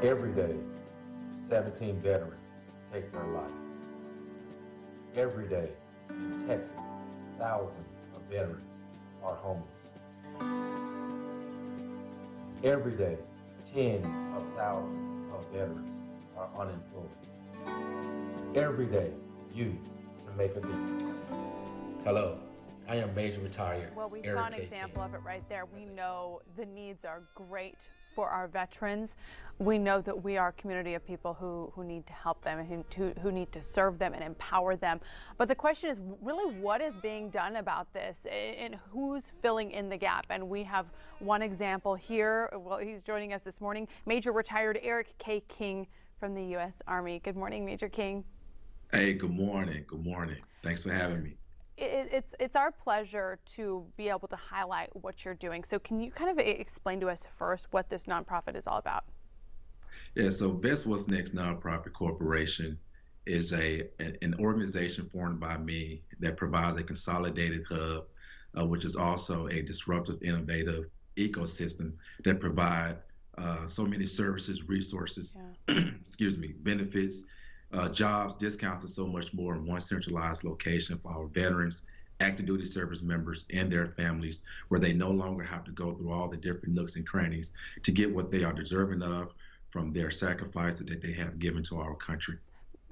Every day, 17 veterans take their life. Every day, in Texas, thousands of veterans are homeless. Every day, tens of thousands of veterans are unemployed. Every day, you can make a difference. Hello, I am Major Retired Well, we Eric saw an K. example King. of it right there. We know the needs are great for our veterans. We know that we are a community of people who need to help them and who need to serve them and empower them. But the question is really what is being done about this and who's filling in the gap? And we have one example here. Well, he's joining us this morning, Major Retired Eric K. King from the U.S. Army. Good morning, Major King. Hey, good morning. Good morning. Thanks for having me. It's our pleasure to be able to highlight what you're doing. So can you kind of explain to us first what this nonprofit is all about? Yeah, so VetsWhatsNext Nonprofit Corporation is an organization formed by me that provides a consolidated hub, which is also a disruptive, innovative ecosystem that provide so many services, resources, excuse me, benefits, jobs, discounts, and so much more in one centralized location for our veterans, active duty service members, and their families, where they no longer have to go through all the different nooks and crannies to get what they are deserving of from their sacrifices that they have given to our country.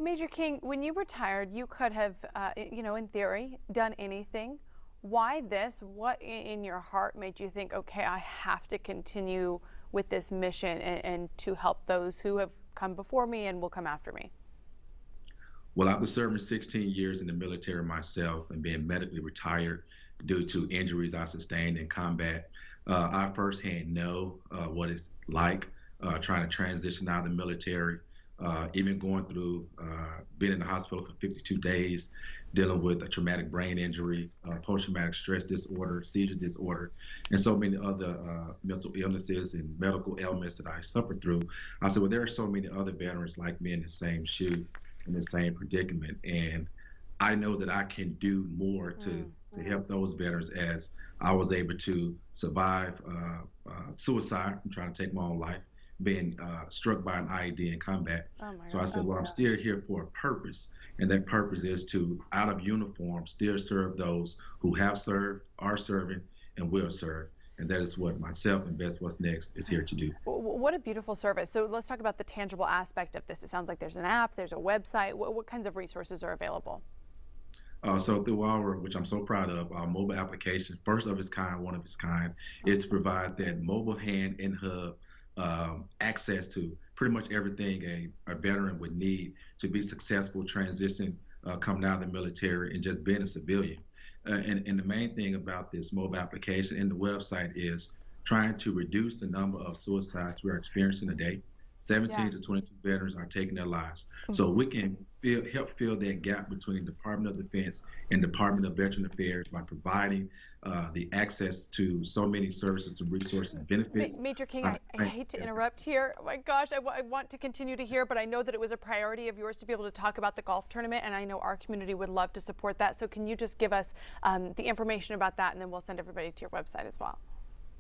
Major King, when you retired, you could have, in theory, done anything. Why this? What in your heart made you think, okay, I have to continue with this mission and to help those who have come before me and will come after me? Well, after serving 16 years in the military myself and being medically retired due to injuries I sustained in combat, I firsthand know what it's like trying to transition out of the military, even going through being in the hospital for 52 days, dealing with a traumatic brain injury, post-traumatic stress disorder, seizure disorder, and so many other mental illnesses and medical ailments that I suffered through. I said, well, there are so many other veterans like me in the same shoe, in the same predicament, and I know that I can do more to help those veterans as I was able to survive suicide from trying to take my own life, being struck by an IED in combat. So I said, well, I'm still here for a purpose, and that purpose is to, out of uniform, still serve those who have served, are serving, and will serve. And that is what myself and VetsWhatsNext is here to do. What a beautiful service. So let's talk about the tangible aspect of this. It sounds like there's an app, there's a website. What kinds of resources are available? So through our, which I'm so proud of, our mobile application, first of its kind, one of its kind, is to provide that mobile hand and hub access to pretty much everything a veteran would need to be successful transition coming out of the military and just being a civilian. And the main thing about this mobile application and the website is trying to reduce the number of suicides we're experiencing a day. 17 to 22 veterans are taking their lives. So we can help fill that gap between Department of Defense and Department of Veteran Affairs by providing the access to so many services and resources and benefits. Major King, I hate to interrupt here. Oh my gosh, I want to continue to hear, but I know that it was a priority of yours to be able to talk about the golf tournament, and I know our community would love to support that. So can you just give us the information about that, and then we'll send everybody to your website as well.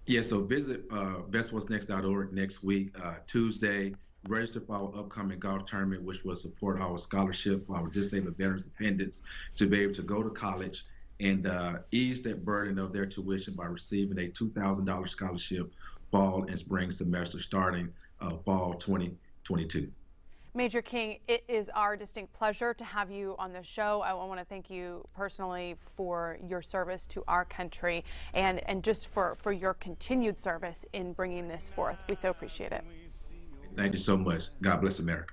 Yeah, so visit VetsWhatsNext.org next week, Tuesday. Register for our upcoming golf tournament, which will support our scholarship for our disabled veterans dependents to be able to go to college and ease that burden of their tuition by receiving a $2,000 scholarship fall and spring semester starting fall 2022. Major King, it is our distinct pleasure to have you on the show. I want to thank you personally for your service to our country and just for your continued service in bringing this forth. We so appreciate it. Thank you so much. God bless America.